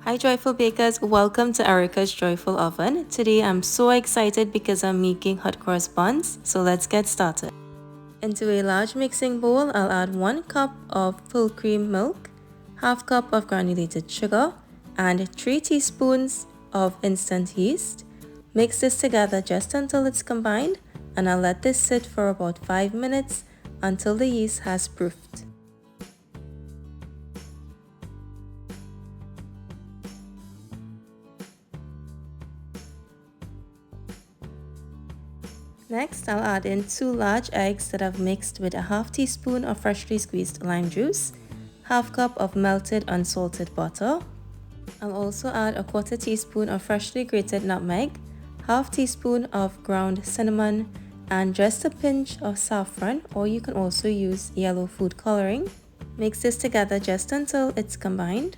Hi joyful bakers, welcome to Erica's Joyful Oven. Today I'm so excited because I'm making hot cross buns, so let's get started. Into a large mixing bowl, I'll add 1 cup of full cream milk, half cup of granulated sugar, and 3 teaspoons of instant yeast. Mix this together just until it's combined, and I'll let this sit for about 5 minutes until the yeast has proofed. Next, I'll add in 2 large eggs that I've mixed with a half teaspoon of freshly squeezed lime juice, half cup of melted unsalted butter. I'll also add a 1/4 teaspoon of freshly grated nutmeg, half teaspoon of ground cinnamon, and just a pinch of saffron, or you can also use yellow food coloring. Mix this together just until it's combined.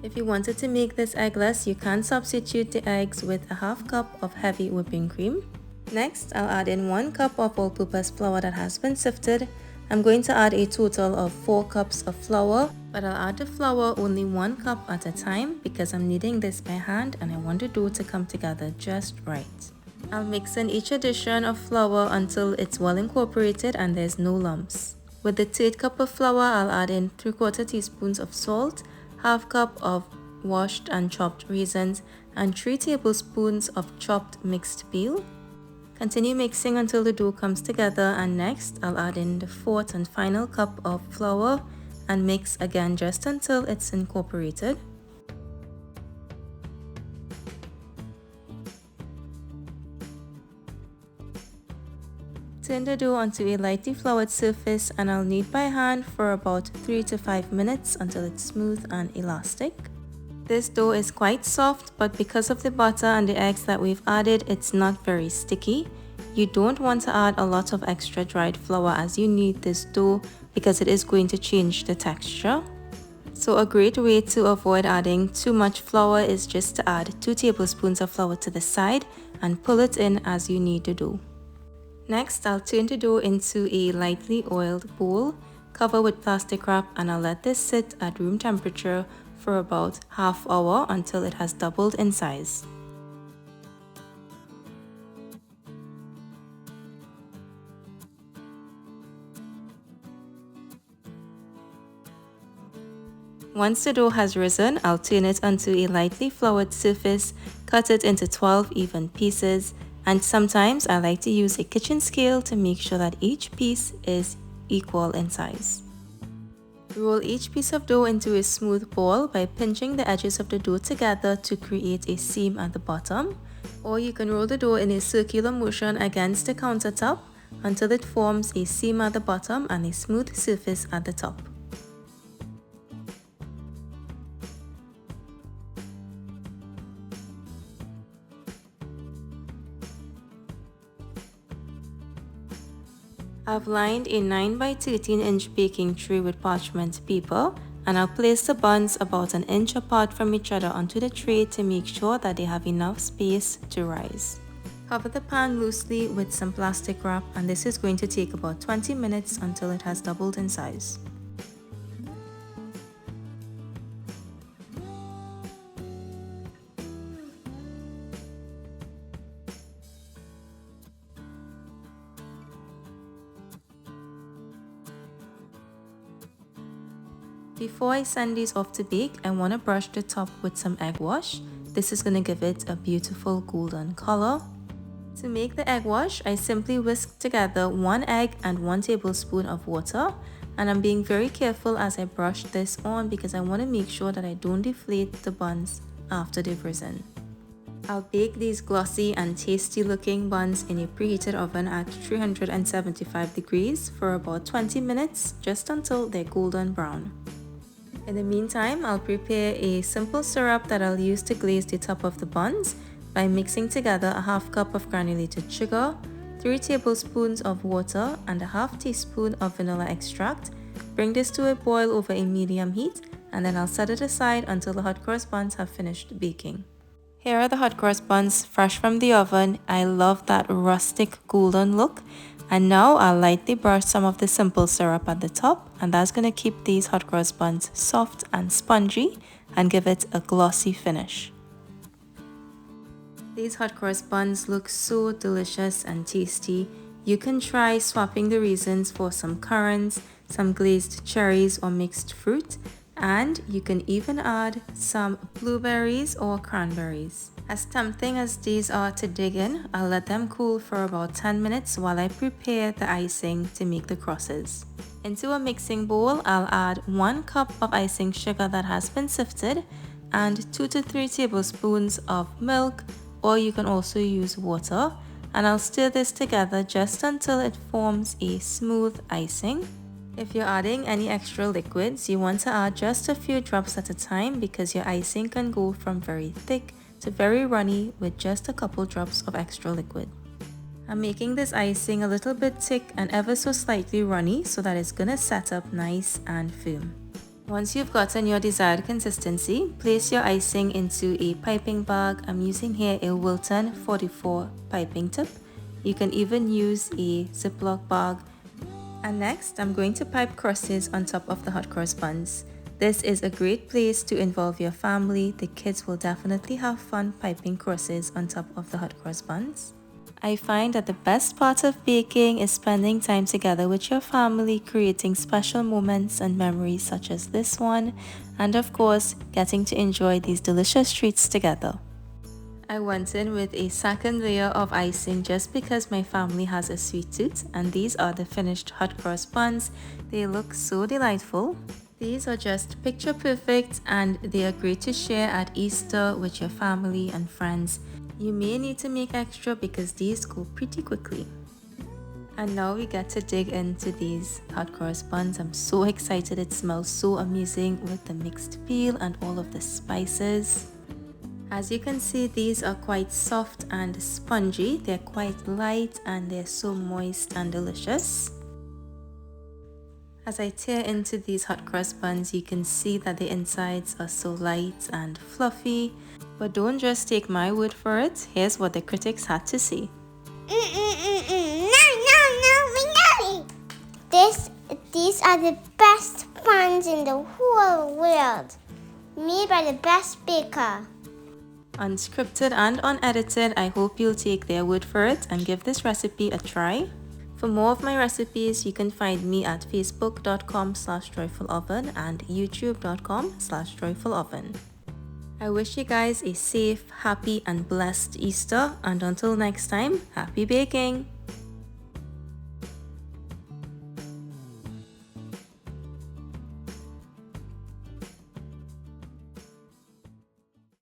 If you wanted to make this eggless, you can substitute the eggs with a half cup of heavy whipping cream. Next, I'll add in 1 cup of all-purpose flour that has been sifted. I'm going to add a total of 4 cups of flour, but I'll add the flour only 1 cup at a time because I'm kneading this by hand and I want the dough to come together just right. I'll mix in each addition of flour until it's well incorporated and there's no lumps. With the 1/3 cup of flour, I'll add in 3/4 teaspoons of salt, half cup of washed and chopped raisins, and 3 tablespoons of chopped mixed peel. Continue mixing until the dough comes together, and next I'll add in the 4th and final cup of flour and mix again just until it's incorporated. Turn the dough onto a lightly floured surface and I'll knead by hand for about 3 to 5 minutes until it's smooth and elastic. This dough is quite soft, but because of the butter and the eggs that we've added, it's not very sticky. You don't want to add a lot of extra dried flour as you knead this dough because it is going to change the texture. So a great way to avoid adding too much flour is just to add 2 tablespoons of flour to the side and pull it in as you knead the dough. Next, I'll turn the dough into a lightly oiled bowl, cover with plastic wrap, and I'll let this sit at room temperature for about half hour until it has doubled in size. Once the dough has risen, I'll turn it onto a lightly floured surface, cut it into 12 even pieces, and sometimes I like to use a kitchen scale to make sure that each piece is equal in size. Roll each piece of dough into a smooth ball by pinching the edges of the dough together to create a seam at the bottom, or you can roll the dough in a circular motion against the countertop until it forms a seam at the bottom and a smooth surface at the top. I've lined a 9 by 13 inch baking tray with parchment paper, and I'll place the buns about 1 inch apart from each other onto the tray to make sure that they have enough space to rise. Cover the pan loosely with some plastic wrap, and this is going to take about 20 minutes until it has doubled in size. Before I send these off to bake, I want to brush the top with some egg wash. This is going to give it a beautiful golden color. To make the egg wash, I simply whisk together 1 egg and 1 tablespoon of water, and I'm being very careful as I brush this on because I want to make sure that I don't deflate the buns after they've risen. I'll bake these glossy and tasty looking buns in a preheated oven at 375 degrees for about 20 minutes, just until they're golden brown. In the meantime, I'll prepare a simple syrup that I'll use to glaze the top of the buns by mixing together a half cup of granulated sugar, 3 tablespoons of water, and a half teaspoon of vanilla extract. Bring this to a boil over a medium heat, and then I'll set it aside until the hot cross buns have finished baking. Here are the hot cross buns fresh from the oven. I love that rustic golden look. And now I'll lightly brush some of the simple syrup at the top, and that's going to keep these hot cross buns soft and spongy and give it a glossy finish. These hot cross buns look so delicious and tasty. You can try swapping the raisins for some currants, some glazed cherries or mixed fruit, and you can even add some blueberries or cranberries. As tempting as these are to dig in, I'll let them cool for about 10 minutes while I prepare the icing to make the crosses. Into a mixing bowl, I'll add 1 cup of icing sugar that has been sifted and 2 to 3 tablespoons of milk, or you can also use water, and I'll stir this together just until it forms a smooth icing. If you're adding any extra liquids, you want to add just a few drops at a time because your icing can go from very thick to very runny with just a couple drops of extra liquid. I'm making this icing a little bit thick and ever so slightly runny so that it's gonna set up nice and firm. Once you've gotten your desired consistency, place your icing into a piping bag. I'm using here a Wilton 44 piping tip. You can even use a Ziploc bag. And next, I'm going to pipe crosses on top of the hot cross buns. This is a great place to involve your family. The kids will definitely have fun piping crosses on top of the hot cross buns. I find that the best part of baking is spending time together with your family, creating special moments and memories such as this one, and of course, getting to enjoy these delicious treats together. I went in with a second layer of icing just because my family has a sweet tooth, and these are the finished hot cross buns. They look so delightful. These are just picture perfect and they are great to share at Easter with your family and friends. You may need to make extra because these go pretty quickly. And now we get to dig into these hot cross buns. I'm so excited. It smells so amazing with the mixed peel and all of the spices. As you can see, these are quite soft and spongy. They're quite light and they're so moist and delicious. As I tear into these hot cross buns, you can see that the insides are so light and fluffy. But don't just take my word for it. Here's what the critics had to say. No. These are the best buns in the whole world. Made by the best baker. Unscripted and unedited, I hope you'll take their word for it and give this recipe a try. For more of my recipes, you can find me at facebook.com/joyfuloven and youtube.com/joyfuloven. I wish you guys a safe, happy and blessed Easter, and until next time, happy baking!